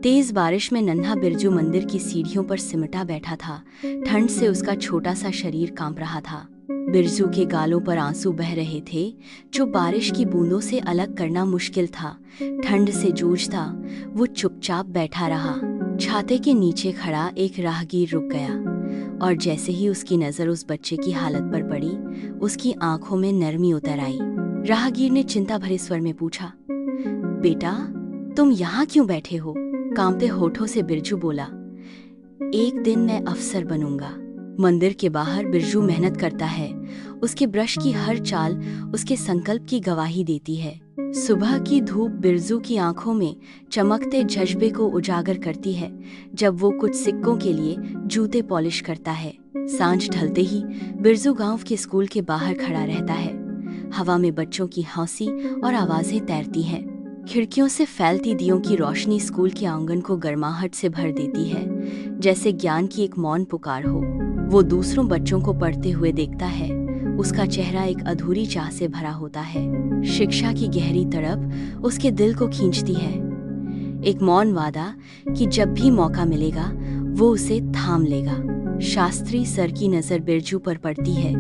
तेज बारिश में नन्हा बिरजू मंदिर की सीढ़ियों पर सिमटा बैठा था। ठंड से उसका छोटा सा शरीर कांप रहा था। बिरजू के गालों पर आंसू बह रहे थे, जो बारिश की बूंदों से अलग करना मुश्किल था। ठंड से जूझता वो चुपचाप बैठा रहा। छाते के नीचे खड़ा एक राहगीर रुक गया, और जैसे ही उसकी नजर उस बच्चे की हालत पर पड़ी, उसकी आंखों में नरमी उतर आई। राहगीर ने चिंता भरे स्वर में पूछा, बेटा, तुम यहाँ क्यों बैठे हो? कांपते होठों से बिरजू बोला, एक दिन मैं अफसर बनूंगा। मंदिर के बाहर बिरजू मेहनत करता है। उसके ब्रश की हर चाल उसके संकल्प की गवाही देती है। सुबह की धूप बिरजू की आंखों में चमकते जज्बे को उजागर करती है जब वो कुछ सिक्कों के लिए जूते पॉलिश करता है। सांझ ढलते ही बिरजू गांव के स्कूल के बाहर खड़ा रहता है। हवा में बच्चों की हंसी और आवाजें तैरती हैं। खिड़कियों से फैलती दियों की रोशनी स्कूल के आंगन को गर्माहट से भर देती है, जैसे ज्ञान की एक मौन पुकार हो। वो दूसरों बच्चों को पढ़ते हुए देखता है। उसका चेहरा एक अधूरी चाह से भरा होता है। शिक्षा की गहरी तड़प उसके दिल को खींचती है। एक मौन वादा कि जब भी मौका मिलेगा वो उसे थाम लेगा। शास्त्री सर की नजर बिरजू पर पड़ती है,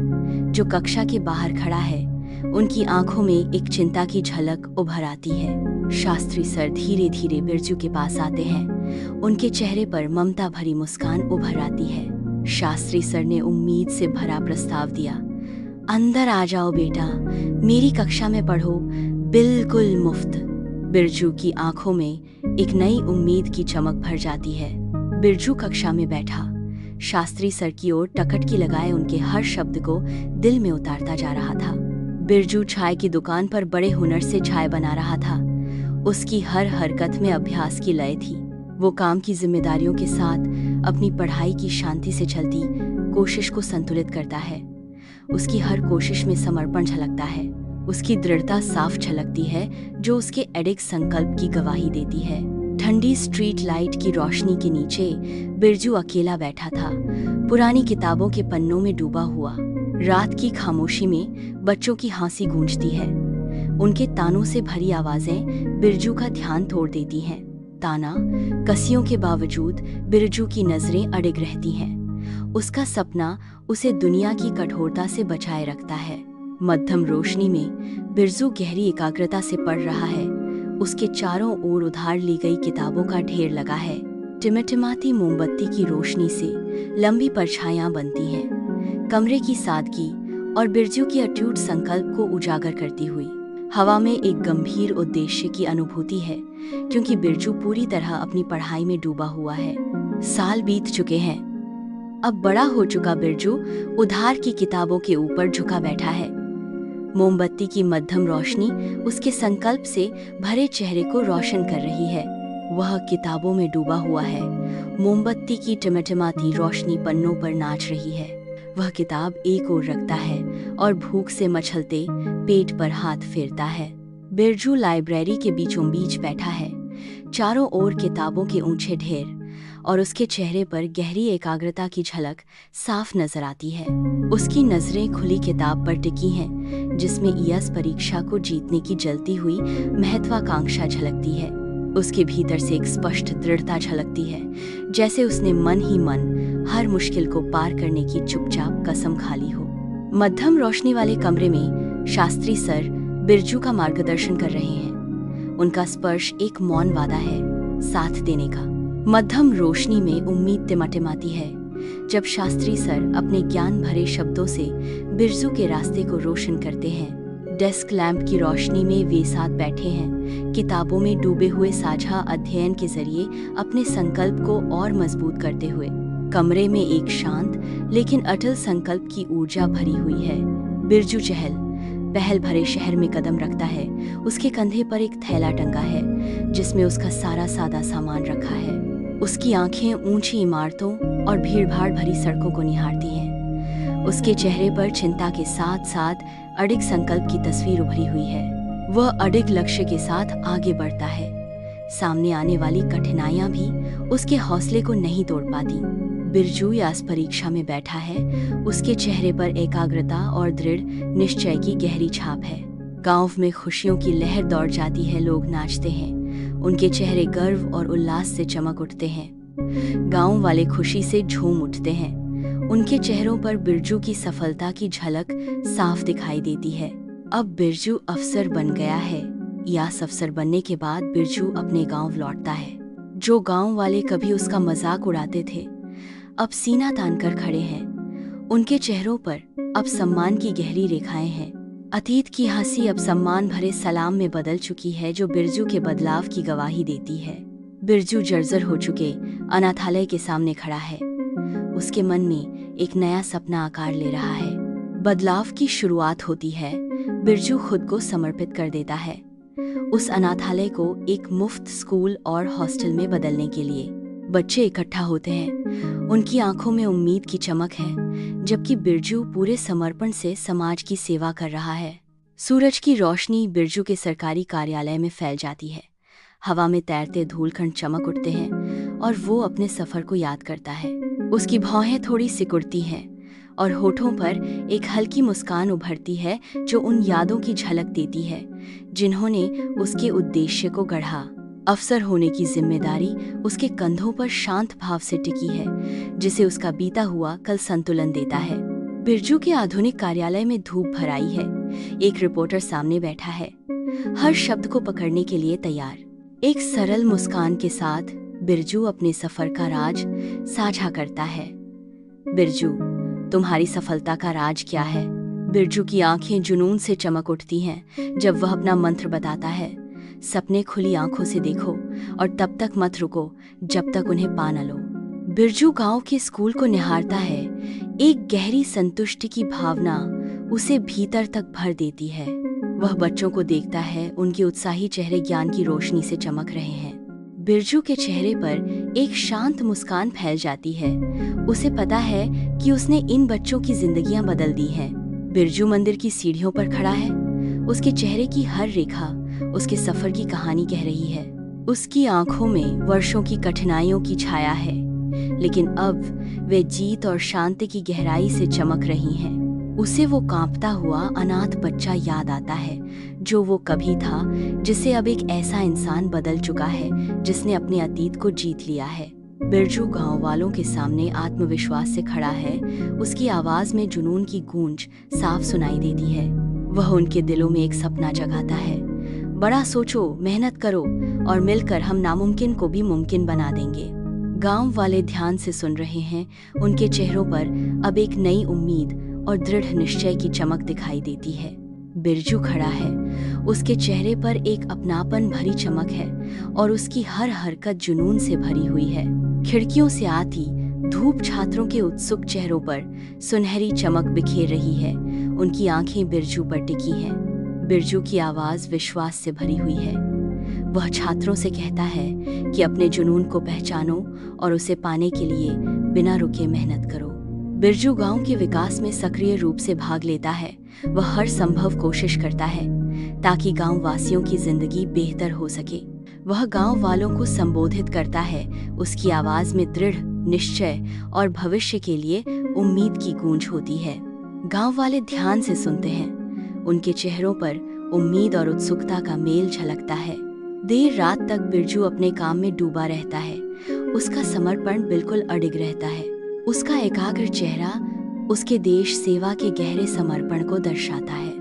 जो कक्षा के बाहर खड़ा है। उनकी आंखों में एक चिंता की झलक उभर आती है। शास्त्री सर धीरे धीरे बिरजू के पास आते हैं। उनके चेहरे पर ममता भरी मुस्कान उभर आती है। शास्त्री सर ने उम्मीद से भरा प्रस्ताव दिया, अंदर आ जाओ बेटा, मेरी कक्षा में पढ़ो, बिल्कुल मुफ्त। बिरजू की आंखों में एक नई उम्मीद की चमक भर जाती है। बिरजू कक्षा में बैठा, शास्त्री सर की ओर टकटकी लगाए उनके हर शब्द को दिल में उतारता जा रहा था। बिरजू चाय की दुकान पर बड़े हुनर से चाय बना रहा था। उसकी हर हरकत में अभ्यास की लय थी। वो काम की जिम्मेदारियों के साथ अपनी पढ़ाई की शांति से चलती कोशिश को संतुलित करता है। उसकी हर कोशिश में समर्पण झलकता है। उसकी दृढ़ता साफ झलकती है, जो उसके अडिग संकल्प की गवाही देती है। ठंडी स्ट्रीट लाइट की रोशनी के नीचे बिरजू अकेला बैठा था, पुरानी किताबों के पन्नों में डूबा हुआ। रात की खामोशी में बच्चों की हंसी गूंजती है। उनके तानों से भरी आवाजें बिरजू का ध्यान तोड़ देती हैं। ताना कसियों के बावजूद बिरजू की नजरें अडिग रहती हैं। उसका सपना उसे दुनिया की कठोरता से बचाए रखता है। मध्यम रोशनी में बिरजू गहरी एकाग्रता से पढ़ रहा है। उसके चारों ओर उधार ली गई किताबों का ढेर लगा है। टिमटिमाती मोमबत्ती की रोशनी से लंबी परछाइयां बनती हैं, कमरे की सादगी और बिरजू की अटूट संकल्प को उजागर करती हुई। हवा में एक गंभीर उद्देश्य की अनुभूति है, क्योंकि बिरजू पूरी तरह अपनी पढ़ाई में डूबा हुआ है। साल बीत चुके हैं। अब बड़ा हो चुका बिरजू उधार की किताबों के ऊपर झुका बैठा है। मोमबत्ती की मध्यम रोशनी उसके संकल्प से भरे चेहरे को रोशन कर रही है। वह किताबों में डूबा हुआ है। मोमबत्ती की टिमटिमाती रोशनी पन्नों पर नाच रही है। वह किताब एक ओर रखता है और भूख से मचलते पेट पर हाथ फेरता है। बिरजू लाइब्रेरी के बीचों बीच बैठा है। चारों ओर किताबों के ऊंचे ढेर, और उसके चेहरे पर गहरी एकाग्रता की झलक साफ नजर आती है। उसकी नजरें खुली किताब पर टिकी हैं, जिसमें ईएस परीक्षा को जीतने की जलती हुई महत्वाकांक्षा झलकती है। उसके भीतर से एक स्पष्ट दृढ़ता झलकती है, जैसे उसने मन ही मन हर मुश्किल को पार करने की चुपचाप कसम खा ली हो। मध्यम रोशनी वाले कमरे में शास्त्री सर बिरजू का मार्गदर्शन कर रहे हैं। उनका स्पर्श एक मौन वादा है, साथ देने का। मध्यम रोशनी में उम्मीद टिमटिमाती है, जब शास्त्री सर अपने ज्ञान भरे शब्दों से बिरजू के रास्ते को रोशन करते हैं। डेस्क लैंप की रोशनी में वे साथ बैठे हैं, किताबों में डूबे हुए साझा अध्ययन के जरिए अपने संकल्प को और मजबूत करते हुए। कमरे में एक शांत लेकिन अटल संकल्प की ऊर्जा भरी हुई है। बिरजू चहल पहल भरे शहर में कदम रखता है। उसके कंधे पर एक थैला टंगा है, जिसमें उसका सारा सादा सामान रखा है। उसकी आंखें ऊंची इमारतों और भीड़भाड़ भरी सड़कों को निहारती हैं। उसके चेहरे पर चिंता के साथ साथ अडिग संकल्प की तस्वीर उभरी हुई है। वह अडिग लक्ष्य के साथ आगे बढ़ता है। सामने आने वाली कठिनाइयां भी उसके हौसले को नहीं तोड़ पाती। बिरजू यास परीक्षा में बैठा है। उसके चेहरे पर एकाग्रता और दृढ़ निश्चय की गहरी छाप है। गांव में खुशियों की लहर दौड़ जाती है, लोग नाचते हैं, उनके चेहरे गर्व और उल्लास से चमक उठते हैं। गांव वाले खुशी से झूम उठते हैं। उनके चेहरों पर बिरजू की सफलता की झलक साफ दिखाई देती है। अब बिरजू अफसर बन गया है। यास अफसर बनने के बाद बिरजू अपने गांव लौटता है। जो गांव वाले कभी उसका मजाक उड़ाते थे, अब सीना तानकर खड़े हैं। उनके चेहरों पर अब सम्मान की गहरी रेखाएं हैं। अतीत की हंसी अब सम्मान भरे सलाम में बदल चुकी है, जो बिरजू के बदलाव की गवाही देती है। बिरजू जर्जर हो चुके अनाथालय के सामने खड़ा है। उसके मन में एक नया सपना आकार ले रहा है। बदलाव की शुरुआत होती है। बिरजू खुद को समर्पित कर देता है उस अनाथालय को एक मुफ्त स्कूल और हॉस्टल में बदलने के लिए। बच्चे इकट्ठा होते हैं, उनकी आंखों में उम्मीद की चमक है, जबकि बिरजू पूरे समर्पण से समाज की सेवा कर रहा है। सूरज की रोशनी बिरजू के सरकारी कार्यालय में फैल जाती है। हवा में तैरते धूलकण चमक उठते हैं और वो अपने सफर को याद करता है। उसकी भौहें थोड़ी सिकुड़ती हैं और होठों पर एक हल्की मुस्कान उभरती है, जो उन यादों की झलक देती है जिन्होंने उसके उद्देश्य को गढ़ा। अफसर होने की जिम्मेदारी उसके कंधों पर शांत भाव से टिकी है, जिसे उसका बीता हुआ कल संतुलन देता है। बिरजू के आधुनिक कार्यालय में धूप भर आई है। एक रिपोर्टर सामने बैठा है, हर शब्द को पकड़ने के लिए तैयार। एक सरल मुस्कान के साथ बिरजू अपने सफर का राज साझा करता है। बिरजू, तुम्हारी सफलता का राज क्या है? बिरजू की आंखें जुनून से चमक उठती हैं जब वह अपना मंत्र बताता है। सपने खुली आंखों से देखो और तब तक मत रुको जब तक उन्हें पा न लो। बिरजू गांव के स्कूल को निहारता है। एक गहरी संतुष्टि की भावना उसे भीतर तक भर देती है। वह बच्चों को देखता है, उनके उत्साही चेहरे ज्ञान की रोशनी से चमक रहे हैं। बिरजू के चेहरे पर एक शांत मुस्कान फैल जाती है। उसे पता है कि उसने इन बच्चों की जिंदगियां बदल दी हैं। बिरजू मंदिर की सीढ़ियों पर खड़ा है। उसके चेहरे की हर रेखा उसके सफर की कहानी कह रही है। उसकी आंखों में वर्षों की कठिनाइयों की छाया है, लेकिन अब वे जीत और शांति की गहराई से चमक रही हैं। उसे वो कांपता हुआ अनाथ बच्चा याद आता है, जो वो कभी था, जिसे अब एक ऐसा इंसान बदल चुका है जिसने अपने अतीत को जीत लिया है। बिरजू गांव वालों के सामने आत्मविश्वास से खड़ा है। उसकी आवाज में जुनून की गूंज साफ सुनाई देती है। वह उनके दिलों में एक सपना जगाता है। बड़ा सोचो, मेहनत करो और मिलकर हम नामुमकिन को भी मुमकिन बना देंगे। गांव वाले ध्यान से सुन रहे हैं। उनके चेहरों पर अब एक नई उम्मीद और दृढ़ निश्चय की चमक दिखाई देती है। बिरजू खड़ा है। उसके चेहरे पर एक अपनापन भरी चमक है और उसकी हर हरकत जुनून से भरी हुई है। खिड़कियों से आती धूप छात्रों के उत्सुक चेहरों पर सुनहरी चमक बिखेर रही है। उनकी आंखें बिरजू पर टिकी हैं। बिरजू की आवाज विश्वास से भरी हुई है। वह छात्रों से कहता है कि अपने जुनून को पहचानो और उसे पाने के लिए बिना रुके मेहनत करो। बिरजू गांव के विकास में सक्रिय रूप से भाग लेता है। वह हर संभव कोशिश करता है ताकि गांव वासियों की जिंदगी बेहतर हो सके। वह गांव वालों को संबोधित करता है। उसकी आवाज में दृढ़ निश्चय और भविष्य के लिए उम्मीद की गूंज होती है। गांव वाले ध्यान से सुनते हैं। उनके चेहरों पर उम्मीद और उत्सुकता का मेल झलकता है। देर रात तक बिरजू अपने काम में डूबा रहता है। उसका समर्पण बिल्कुल अडिग रहता है। उसका एकाग्र चेहरा उसके देश सेवा के गहरे समर्पण को दर्शाता है।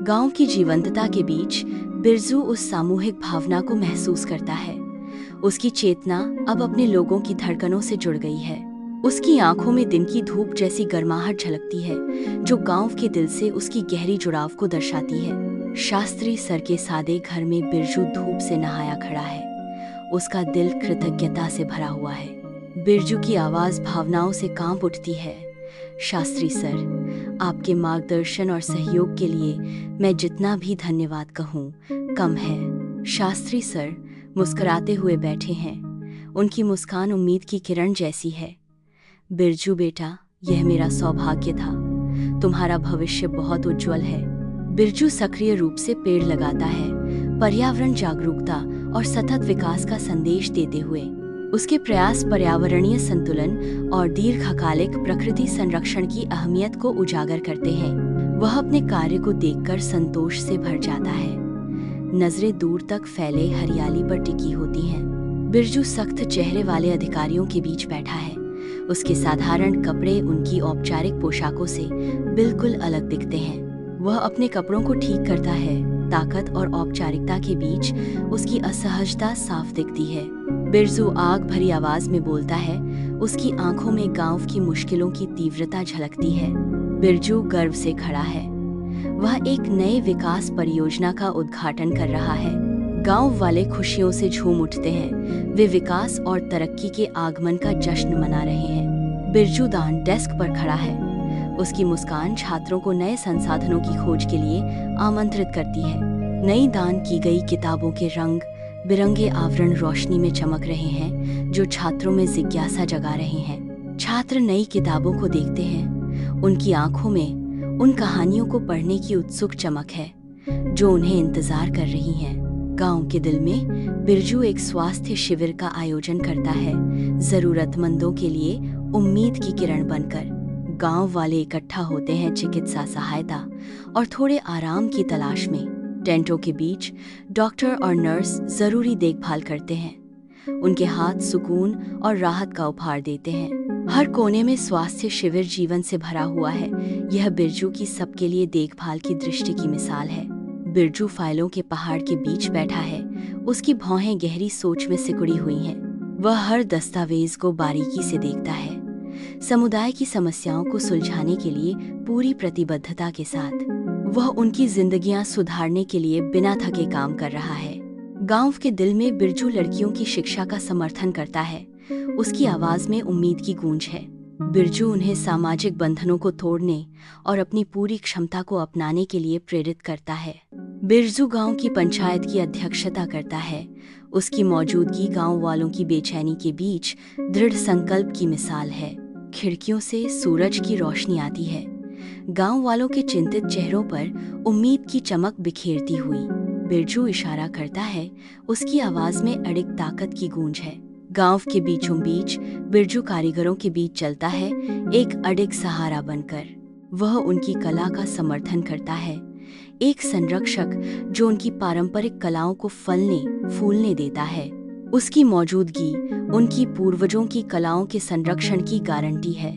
गांव की जीवंतता के बीच बिरजू उस सामूहिक भावना को महसूस करता है। उसकी चेतना अब अपने लोगों की धड़कनों से जुड़ गई है। उसकी आंखों में दिन की धूप जैसी गर्माहट झलकती है, जो गांव के दिल से उसकी गहरी जुड़ाव को दर्शाती है। शास्त्री सर के सादे घर में बिरजू धूप से नहाया खड़ा है। उसका दिल कृतज्ञता से भरा हुआ है। बिरजू की आवाज भावनाओं से कांप उठती है। शास्त्री सर, आपके मार्गदर्शन और सहयोग के लिए मैं जितना भी धन्यवाद कहूँ कम है। शास्त्री सर मुस्कुराते हुए बैठे हैं। उनकी मुस्कान उम्मीद की किरण जैसी है। बिरजू बेटा, यह मेरा सौभाग्य था। तुम्हारा भविष्य बहुत उज्जवल है। बिरजू सक्रिय रूप से पेड़ लगाता है, पर्यावरण जागरूकता और सतत विकास का संदेश देते हुए। उसके प्रयास पर्यावरणीय संतुलन और दीर्घकालिक प्रकृति संरक्षण की अहमियत को उजागर करते हैं। वह अपने कार्य को देखकर संतोष से भर जाता है। नजरें दूर तक फैले हरियाली पर टिकी होती हैं। बिरजू सख्त चेहरे वाले अधिकारियों के बीच बैठा है। उसके साधारण कपड़े उनकी औपचारिक पोशाकों से बिल्कुल अलग दिखते हैं। वह अपने कपड़ों को ठीक करता है। ताकत और औपचारिकता के बीच उसकी असहजता साफ दिखती है। बिरजू आग भरी आवाज में बोलता है। उसकी आंखों में गांव की मुश्किलों की तीव्रता झलकती है। बिरजू गर्व से खड़ा है। वह एक नए विकास परियोजना का उद्घाटन कर रहा है। गांव वाले खुशियों से झूम उठते हैं। वे विकास और तरक्की के आगमन का जश्न मना रहे हैं। बिरजू दान डेस्क पर खड़ा है। उसकी मुस्कान छात्रों को नए संसाधनों की खोज के लिए आमंत्रित करती है। नई दान की गई किताबों के रंग बिरंगे आवरण रोशनी में चमक रहे हैं, जो छात्रों में जिज्ञासा जगा रहे हैं। छात्र नई किताबों को देखते हैं। उनकी आंखों में उन कहानियों को पढ़ने की उत्सुक चमक है, जो उन्हें इंतजार कर रही हैं। गांव के दिल में बिरजू एक स्वास्थ्य शिविर का आयोजन करता है, जरूरतमंदों के लिए उम्मीद की किरण बनकर। गांव वाले इकट्ठा होते हैं चिकित्सा सहायता और थोड़े आराम की तलाश में। टेंटों के बीच डॉक्टर और नर्स जरूरी देखभाल करते हैं। उनके हाथ सुकून और राहत का उपहार देते हैं। हर कोने में स्वास्थ्य शिविर जीवन से भरा हुआ है। यह बिरजू की सबके लिए देखभाल की दृष्टि की मिसाल है। बिरजू फाइलों के पहाड़ के बीच बैठा है। उसकी भौहें गहरी सोच में सिकुड़ी हुई हैं। वह हर दस्तावेज को बारीकी से देखता है, समुदाय की समस्याओं को सुलझाने के लिए पूरी प्रतिबद्धता के साथ। वह उनकी जिंदगियां सुधारने के लिए बिना थके काम कर रहा है। गांव के दिल में बिरजू लड़कियों की शिक्षा का समर्थन करता है। उसकी आवाज में उम्मीद की गूंज है। बिरजू उन्हें सामाजिक बंधनों को तोड़ने और अपनी पूरी क्षमता को अपनाने के लिए प्रेरित करता है। बिरजू गांव की पंचायत की अध्यक्षता करता है। उसकी मौजूदगी गांव वालों की बेचैनी के बीच दृढ़ संकल्प की मिसाल है। खिड़कियों से सूरज की रोशनी आती है, गांव वालों के चिंतित चेहरों पर उम्मीद की चमक बिखेरती हुई। बिरजू इशारा करता है। उसकी आवाज में अडिग ताकत की गूंज है। गांव के बीचों बीच बिरजू कारीगरों के बीच चलता है, एक अडिग सहारा बनकर। वह उनकी कला का समर्थन करता है, एक संरक्षक जो उनकी पारंपरिक कलाओं को फलने फूलने देता है। उसकी मौजूदगी उनकी पूर्वजों की कलाओं के संरक्षण की गारंटी है।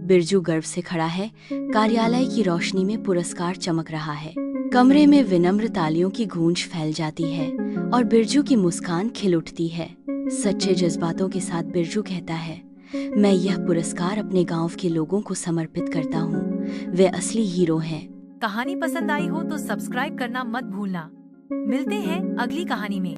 बिरजू गर्व से खड़ा है। कार्यालय की रोशनी में पुरस्कार चमक रहा है। कमरे में विनम्र तालियों की गूंज फैल जाती है और बिरजू की मुस्कान खिल उठती है। सच्चे जज्बातों के साथ बिरजू कहता है, मैं यह पुरस्कार अपने गांव के लोगों को समर्पित करता हूँ। वे असली हीरो हैं। कहानी पसंद आई हो तो सब्सक्राइब करना मत भूलना। मिलते हैं अगली कहानी में।